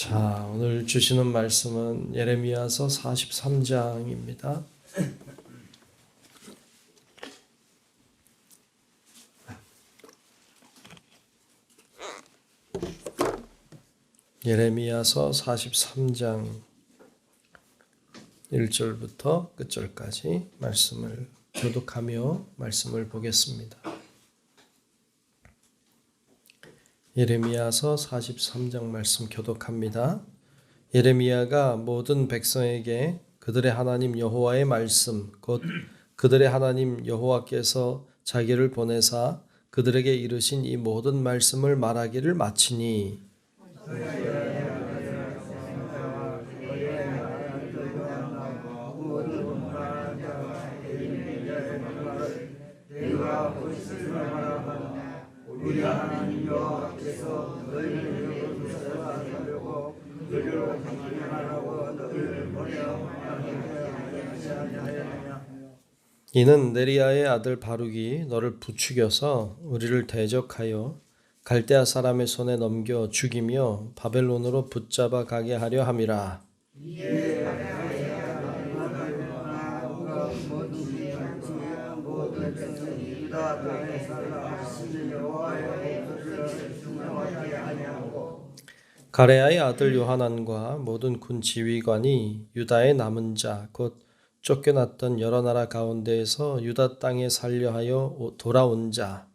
자, 오늘 주시는 말씀은 예레미야서 43장입니다. 예레미야서 43장 1절부터 끝절까지 말씀을 교독하며 말씀을 보겠습니다. 예레미야서 43장 말씀 교독합니다. 예레미야가 모든 백성에게 그들의 하나님 여호와의 말씀 곧 그들의 하나님 여호와께서 자기를 보내사 그들에게 이르신 이 모든 말씀을 말하기를 마치니 우리 하나님 여호와께서 너희를 구원하려고 너희로 강림하라고 너희를 보내어 이는 네리야의 아들 바룩이 너를 부추겨서 우리를 대적하여 갈대아 사람의 손에 넘겨 죽이며 바벨론으로 붙잡아 가게 하려 함이라. 가레아의 아들 요하난과 모든 군 지휘관이 유다의 남은 자 곧 쫓겨났던 여러 나라 가운데에서 유다 땅에 살려 하여 돌아온 자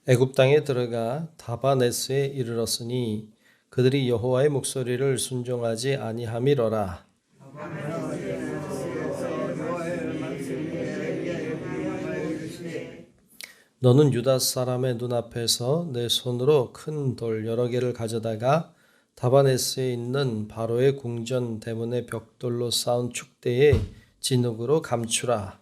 애굽 땅에 들어가 다바네스에 이르렀으니 그들이 여호와의 목소리를 순종하지 아니함이로라. 너는 유다 사람의 눈앞에서 내 손으로 큰 돌 여러 개를 가져다가 다바네스에 있는 바로의 궁전 대문의 벽돌로 쌓은 축대의 진흙으로 감추라.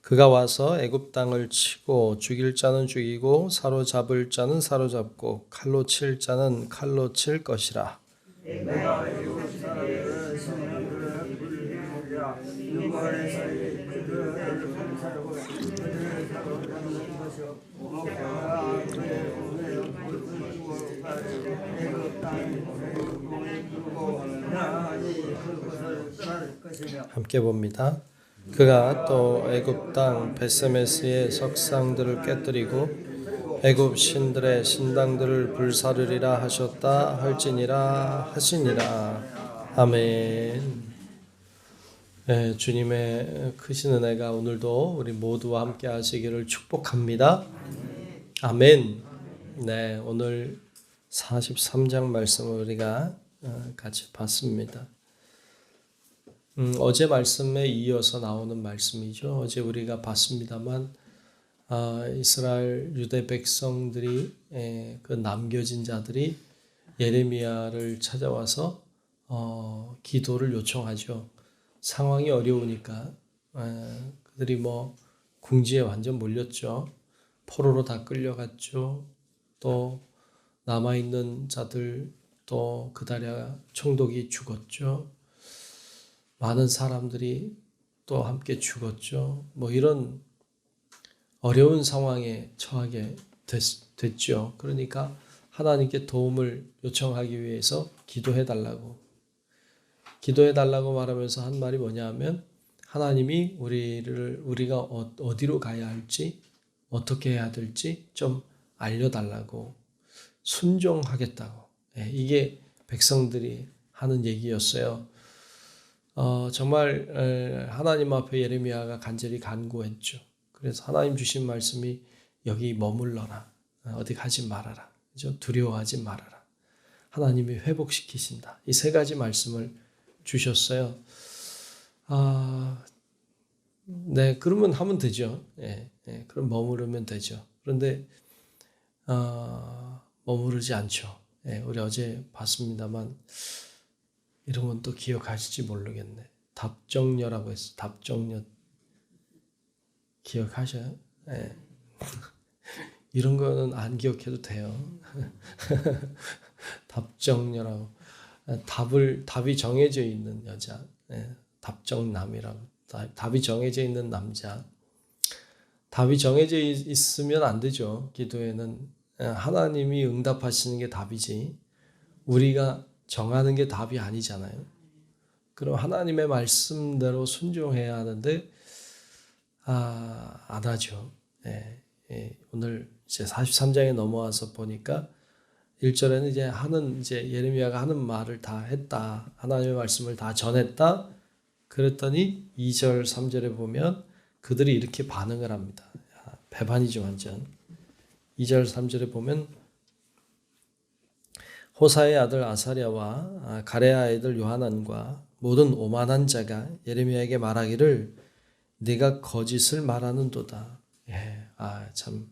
그가 와서 애굽 땅을 치고 죽일 자는 죽이고 사로잡을 자는 사로잡고 칼로 칠 자는 칼로 칠 것이라. 함께 봅니다. 그가 또 애굽 땅 베세메스의 석상들을 깨뜨리고 애굽 신들의 신당들을 불사르리라 하셨다 할지니라 하시니라. 아멘. 네, 주님의 크신 은혜가 오늘도 우리 모두와 함께 하시기를 축복합니다. 아멘. 네, 오늘 43장 말씀을 우리가 같이 봤습니다. 어제 말씀에 이어서 나오는 말씀이죠. 어제 우리가 봤습니다만 이스라엘 유대 백성들이 그 남겨진 자들이 예레미야를 찾아와서 기도를 요청하죠. 상황이 어려우니까 그들이 궁지에 완전 몰렸죠. 포로로 다 끌려갔죠. 또 남아있는 자들 또 그다랴 총독이 죽었죠. 많은 사람들이 또 함께 죽었죠. 이런 어려운 상황에 처하게 됐죠. 그러니까 하나님께 도움을 요청하기 위해서 기도해달라고 말하면서 한 말이 뭐냐면 하나님이 우리가 어디로 가야 할지 어떻게 해야 될지 좀 알려달라고 순종하겠다고. 이게 백성들이 하는 얘기였어요. 정말 하나님 앞에 예레미야가 간절히 간구했죠. 그래서 하나님 주신 말씀이 여기 머물러라. 어디 가지 말아라. 그죠? 두려워하지 말아라. 하나님이 회복시키신다. 이 세 가지 말씀을 주셨어요. 네, 그러면 하면 되죠. 그럼 머무르면 되죠. 그런데 머무르지 않죠. 우리 어제 봤습니다만 이런 건 또 기억하실지 모르겠네. 답정녀라고 했어. 답정녀 기억하셔요? 이런 거는 안 기억해도 돼요. 답정녀라고. 답이 정해져 있는 여자. 답정남이라고. 답이 정해져 있는 남자. 답이 정해져 있으면 안 되죠. 기도에는 하나님이 응답하시는 게 답이지 우리가 정하는 게 답이 아니잖아요. 그럼 하나님의 말씀대로 순종해야 하는데 안 하죠. 오늘 이제 43장에 넘어와서 보니까 1절에는 이제 예레미야가 하는 말을 다 했다. 하나님의 말씀을 다 전했다. 그랬더니 2절, 3절에 보면 그들이 이렇게 반응을 합니다. 배반이죠, 완전. 2절, 3절에 보면 호사의 아들 아사랴와 가레아 아들 요하난과 모든 오만한 자가 예레미야에게 말하기를 네가 거짓을 말하는도다. 참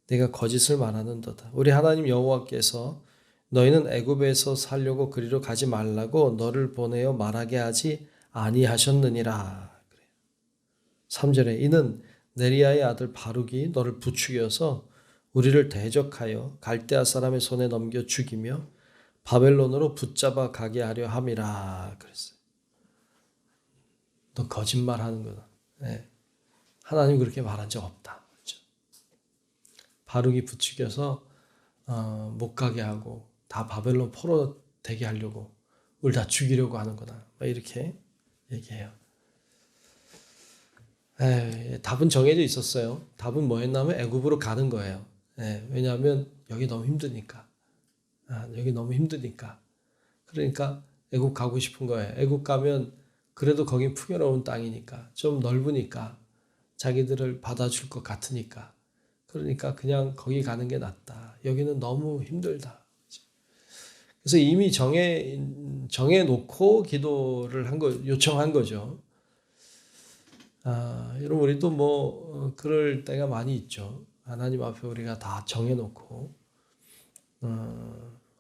네가 거짓을 말하는도다. 우리 하나님 여호와께서 너희는 애굽에서 살려고 그리로 가지 말라고 너를 보내어 말하게 하지 아니하셨느니라. 3절에 이는 네리야의 아들 바룩이 너를 부추겨서 우리를 대적하여 갈대아 사람의 손에 넘겨 죽이며 바벨론으로 붙잡아 가게 하려 함이라 그랬어요. 너 거짓말하는 거다. 하나님 그렇게 말한 적 없다. 그렇죠? 바룩이 부추겨서 못 가게 하고 다 바벨론 포로 되게 하려고 우리 다 죽이려고 하는 거다. 이렇게 얘기해요. 답은 정해져 있었어요. 답은 뭐였냐면 애굽으로 가는 거예요. 왜냐하면 여기 너무 힘드니까. 여기 너무 힘드니까. 그러니까 애굽 가고 싶은 거예요. 애굽 가면 그래도 거긴 풍요로운 땅이니까 좀 넓으니까 자기들을 받아줄 것 같으니까. 그러니까 그냥 거기 가는 게 낫다. 여기는 너무 힘들다. 그래서 이미 정해놓고 기도를 요청한 거죠. 여러분 우리도 그럴 때가 많이 있죠. 하나님 앞에 우리가 다 정해놓고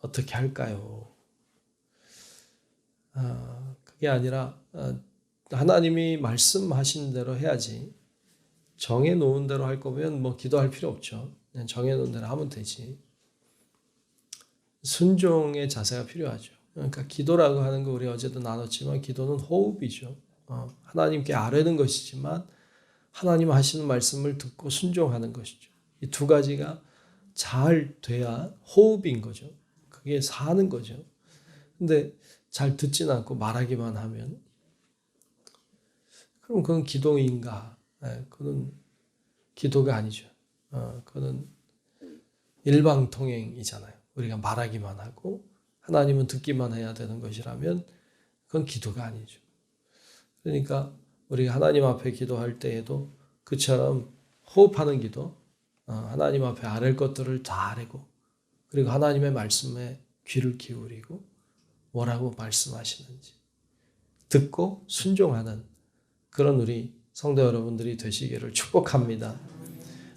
어떻게 할까요? 그게 아니라 하나님이 말씀하신 대로 해야지. 정해놓은 대로 할 거면 기도할 필요 없죠. 그냥 정해놓은 대로 하면 되지. 순종의 자세가 필요하죠. 그러니까 기도라고 하는 거 우리 어제도 나눴지만 기도는 호흡이죠. 하나님께 아뢰는 것이지만 하나님 하시는 말씀을 듣고 순종하는 것이죠. 이 두 가지가 잘 돼야 호흡인 거죠. 그게 사는 거죠. 근데 잘 듣지는 않고 말하기만 하면 그럼 그건 기도인가? 그건 기도가 아니죠. 그건 일방통행이잖아요. 우리가 말하기만 하고 하나님은 듣기만 해야 되는 것이라면 그건 기도가 아니죠. 그러니까 우리가 하나님 앞에 기도할 때에도 그처럼 호흡하는 기도, 하나님 앞에 아랠 것들을 다 아뢰고 그리고 하나님의 말씀에 귀를 기울이고 뭐라고 말씀하시는지 듣고 순종하는 그런 우리 성도 여러분들이 되시기를 축복합니다.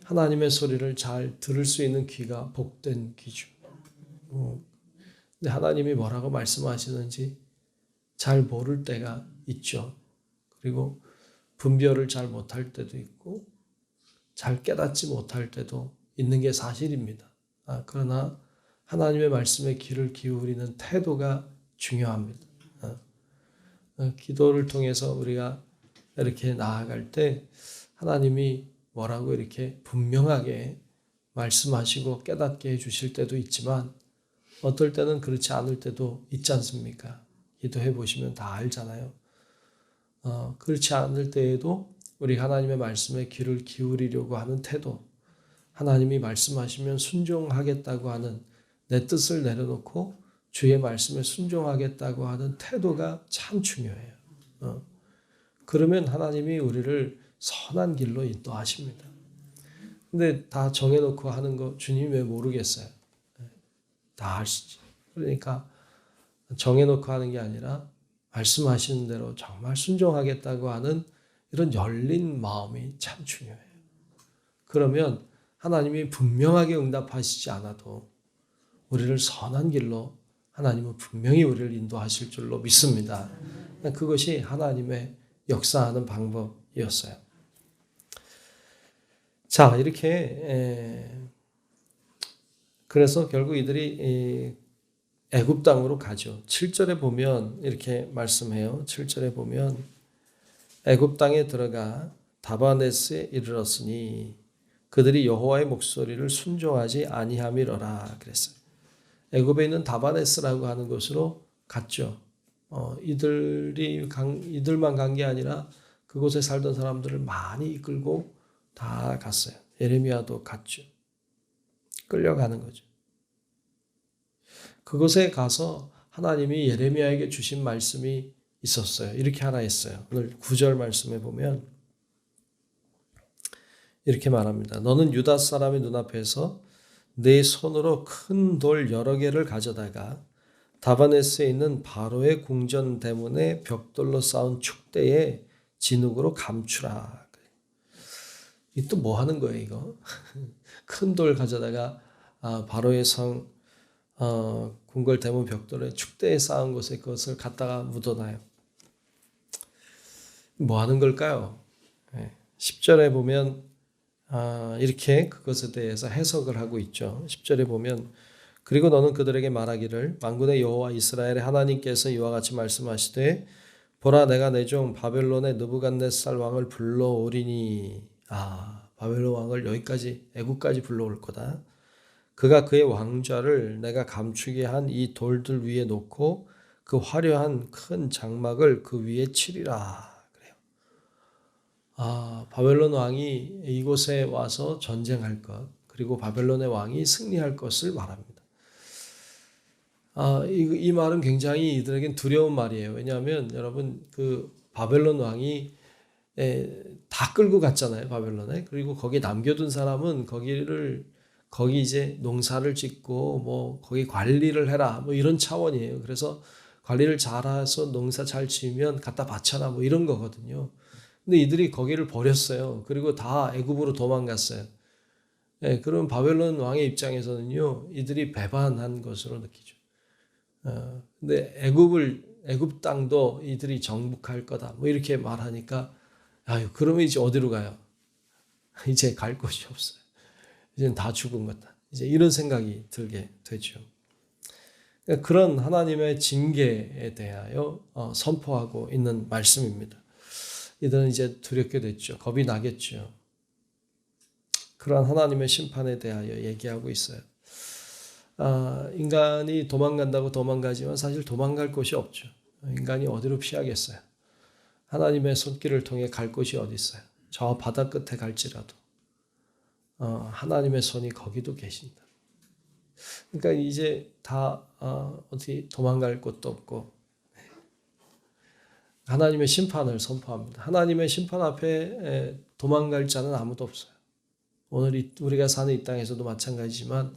하나님의 소리를 잘 들을 수 있는 귀가 복된 귀죠. 근데 하나님이 뭐라고 말씀하시는지 잘 모를 때가 있죠. 그리고 분별을 잘 못할 때도 있고 잘 깨닫지 못할 때도 있는 게 사실입니다. 그러나 하나님의 말씀에 귀를 기울이는 태도가 중요합니다. 기도를 통해서 우리가 이렇게 나아갈 때 하나님이 뭐라고 이렇게 분명하게 말씀하시고 깨닫게 해주실 때도 있지만 어떨 때는 그렇지 않을 때도 있지 않습니까? 기도해 보시면 다 알잖아요. 그렇지 않을 때에도 우리 하나님의 말씀에 귀를 기울이려고 하는 태도, 하나님이 말씀하시면 순종하겠다고 하는 내 뜻을 내려놓고 주의 말씀에 순종하겠다고 하는 태도가 참 중요해요. 그러면 하나님이 우리를 선한 길로 인도하십니다. 근데 다 정해놓고 하는 거 주님이 왜 모르겠어요? 다 아시죠. 그러니까 정해놓고 하는 게 아니라 말씀하시는 대로 정말 순종하겠다고 하는 이런 열린 마음이 참 중요해요. 그러면 하나님이 분명하게 응답하시지 않아도 우리를 선한 길로 하나님은 분명히 우리를 인도하실 줄로 믿습니다. 그것이 하나님의 역사하는 방법이었어요. 자, 이렇게 그래서 결국 이들이 애굽 땅으로 가죠. 7절에 보면 이렇게 말씀해요. 7절에 보면 애굽 땅에 들어가 다바네스에 이르렀으니 그들이 여호와의 목소리를 순종하지 아니함이로라 그랬어요. 애굽에 있는 다바네스라고 하는 곳으로 갔죠. 이들만 간 게 아니라 그곳에 살던 사람들을 많이 이끌고 다 갔어요. 예레미야도 갔죠. 끌려가는 거죠. 그곳에 가서 하나님이 예레미야에게 주신 말씀이 있었어요. 이렇게 하나 했어요. 오늘 9절 말씀에 보면 이렇게 말합니다. 너는 유다 사람의 눈앞에서 내 손으로 큰 돌 여러 개를 가져다가 다바네스에 있는 바로의 궁전 대문에 벽돌로 쌓은 축대에 진흙으로 감추라. 이 또 뭐 하는 거예요, 이거? 큰 돌 가져다가 바로의 성 궁궐 대문 벽돌에 축대에 쌓은 곳에 그것을 갖다가 묻어놔요. 뭐 하는 걸까요? 10절에 보면 이렇게 그것에 대해서 해석을 하고 있죠. 10절에 보면 그리고 너는 그들에게 말하기를 만군의 여호와 이스라엘의 하나님께서 이와 같이 말씀하시되 보라 내가 내 종 바벨론의 느부갓네살 왕을 불러오리니 바벨론 왕을 여기까지 애국까지 불러올 거다. 그가 그의 왕좌를 내가 감추게 한 이 돌들 위에 놓고 그 화려한 큰 장막을 그 위에 치리라. 바벨론 왕이 이곳에 와서 전쟁할 것, 그리고 바벨론의 왕이 승리할 것을 말합니다. 이 말은 굉장히 이들에겐 두려운 말이에요. 왜냐하면 여러분 그 바벨론 왕이 다 끌고 갔잖아요, 바벨론에. 그리고 거기 남겨둔 사람은 거기 이제 농사를 짓고 뭐 거기 관리를 해라 뭐 이런 차원이에요. 그래서 관리를 잘해서 농사 잘 지으면 갖다 바쳐라 뭐 이런 거거든요. 근데 이들이 거기를 버렸어요. 그리고 다 애굽으로 도망갔어요. 그럼 바벨론 왕의 입장에서는요, 이들이 배반한 것으로 느끼죠. 근데 애굽 땅도 이들이 정복할 거다. 뭐 이렇게 말하니까, 그러면 이제 어디로 가요? 이제 갈 곳이 없어요. 이제는 다 죽은 거다. 이제 이런 생각이 들게 되죠. 그런 하나님의 징계에 대하여 선포하고 있는 말씀입니다. 이들은 이제 두렵게 됐죠. 겁이 나겠죠. 그러한 하나님의 심판에 대하여 얘기하고 있어요. 인간이 도망간다고 도망가지만 사실 도망갈 곳이 없죠. 인간이 어디로 피하겠어요. 하나님의 손길을 통해 갈 곳이 어디 있어요. 저 바다 끝에 갈지라도 하나님의 손이 거기도 계신다. 그러니까 이제 다 어디 도망갈 곳도 없고 하나님의 심판을 선포합니다. 하나님의 심판 앞에 도망갈 자는 아무도 없어요. 오늘 우리가 사는 이 땅에서도 마찬가지지만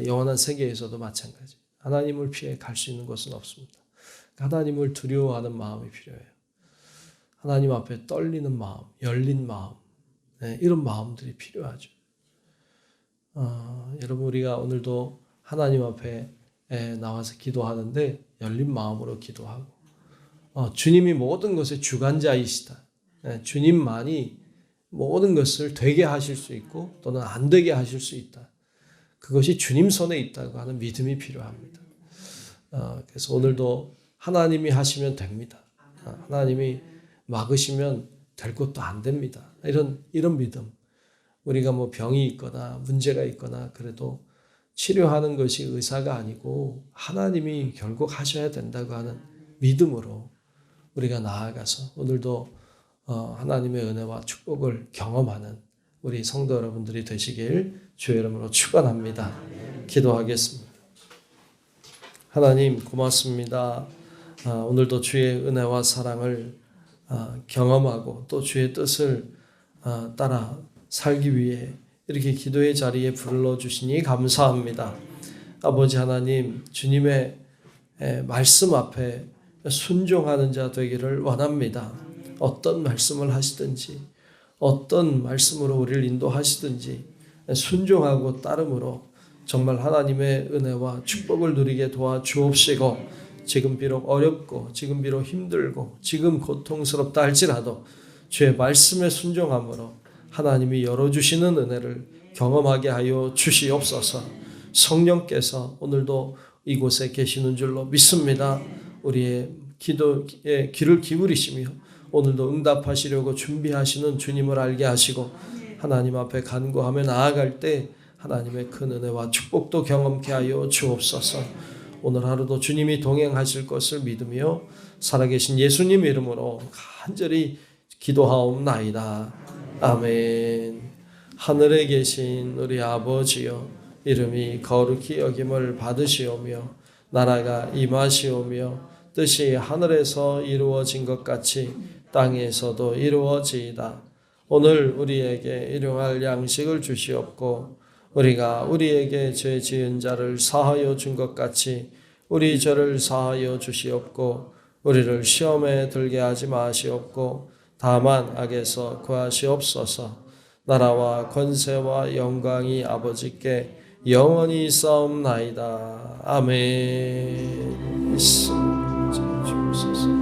영원한 세계에서도 마찬가지. 하나님을 피해 갈 수 있는 곳은 없습니다. 하나님을 두려워하는 마음이 필요해요. 하나님 앞에 떨리는 마음, 열린 마음, 이런 마음들이 필요하죠. 여러분 우리가 오늘도 하나님 앞에 나와서 기도하는데 열린 마음으로 기도하고 주님이 모든 것의 주관자이시다. 주님만이 모든 것을 되게 하실 수 있고 또는 안 되게 하실 수 있다. 그것이 주님 손에 있다고 하는 믿음이 필요합니다. 그래서 오늘도 하나님이 하시면 됩니다. 하나님이 막으시면 될 것도 안 됩니다. 이런 믿음. 우리가 뭐 병이 있거나 문제가 있거나 그래도 치료하는 것이 의사가 아니고 하나님이 결국 하셔야 된다고 하는 믿음으로 우리가 나아가서 오늘도 하나님의 은혜와 축복을 경험하는 우리 성도 여러분들이 되시길 주의 이름으로 축원합니다. 기도하겠습니다. 하나님 고맙습니다. 오늘도 주의 은혜와 사랑을 경험하고 또 주의 뜻을 따라 살기 위해 이렇게 기도의 자리에 불러주시니 감사합니다. 아버지 하나님, 주님의 말씀 앞에 순종하는 자 되기를 원합니다. 어떤 말씀을 하시든지 어떤 말씀으로 우리를 인도하시든지 순종하고 따름으로 정말 하나님의 은혜와 축복을 누리게 도와주옵시고, 지금 비록 어렵고 지금 비록 힘들고 지금 고통스럽다 할지라도 주의 말씀에 순종함으로 하나님이 열어주시는 은혜를 경험하게 하여 주시옵소서. 성령께서 오늘도 이곳에 계시는 줄로 믿습니다. 우리의 기도에 귀를 기울이시며 오늘도 응답하시려고 준비하시는 주님을 알게 하시고, 하나님 앞에 간구하며 나아갈 때 하나님의 큰 은혜와 축복도 경험케 하여 주옵소서. 오늘 하루도 주님이 동행하실 것을 믿으며 살아계신 예수님 이름으로 간절히 기도하옵나이다. 아멘. 하늘에 계신 우리 아버지여, 이름이 거룩히 여김을 받으시오며 나라가 임하시오며 뜻이 하늘에서 이루어진 것 같이 땅에서도 이루어지이다. 오늘 우리에게 일용할 양식을 주시옵고, 우리가 우리에게 죄 지은 자를 사하여 준 것 같이 우리 죄를 사하여 주시옵고, 우리를 시험에 들게 하지 마시옵고 다만 악에서 구하시옵소서. 나라와 권세와 영광이 아버지께 영원히 있사옵나이다. 아멘. 주옵소서.